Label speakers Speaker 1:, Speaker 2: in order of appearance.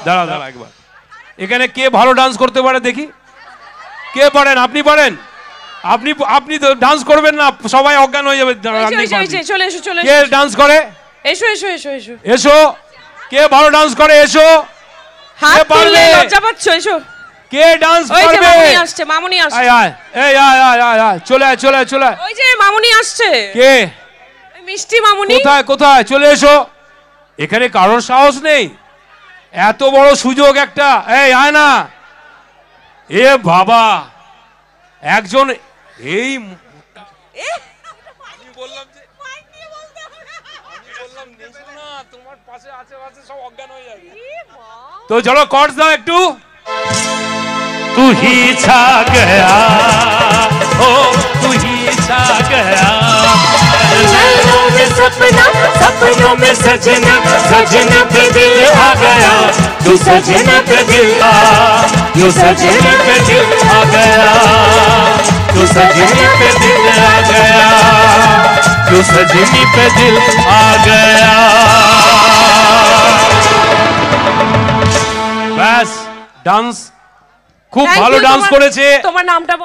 Speaker 1: দাঁড়া দাঁড়া একবার, এখানে কে ভালো ডান্স করতে পারে দেখি, কে পারেন? আপনি পারেন? আপনি আপনি তো ডান্স করবেন না, সবাই অজ্ঞান হয়ে যাবে।
Speaker 2: চলে এসো চলে
Speaker 1: কে ডান্স করে?
Speaker 2: এসো এসো এসো এসো
Speaker 1: এসো, কে ভালো ডান্স করে? এসো,
Speaker 2: হাত তুললে লজ্জা পাচ্ছ, এসো।
Speaker 1: কে ডান্স
Speaker 2: ওই যে
Speaker 1: করবে?
Speaker 2: মামুনি আসছে, মামুনি আসছে।
Speaker 1: আয় আয়, এই আয় আয় আয় আয়, চলে আয় চলে আয় চলে আয়।
Speaker 2: ওই যে মামুনি আসছে।
Speaker 1: কে?
Speaker 2: মিষ্টি মামুনি।
Speaker 1: কোথায় কোথায়? চলে এসো। এখানে কারোর সাহস নেই, এত বড় সুযোগ একটা। এই আয় না, এ বাবা, একজন এই আমি বললাম যে তোমার পাশে আছে সব অজ্ঞান হয়ে যাবে। তো চলো কর্ডস দাও একটু। तू ही छा गया हो, तू ही छा गया,
Speaker 3: नैनों में सपना, सपनों में सजना, सजना पे दिल आ गया, तू सजना पे दिल आ, तू सजना पे दिल आ गया, तू सजनी पे दिल आ गया, तू सजनी पे दिल आ गया।
Speaker 1: बस डांस খুব ভালো ডান্স করেছে।
Speaker 2: তোমার নামটা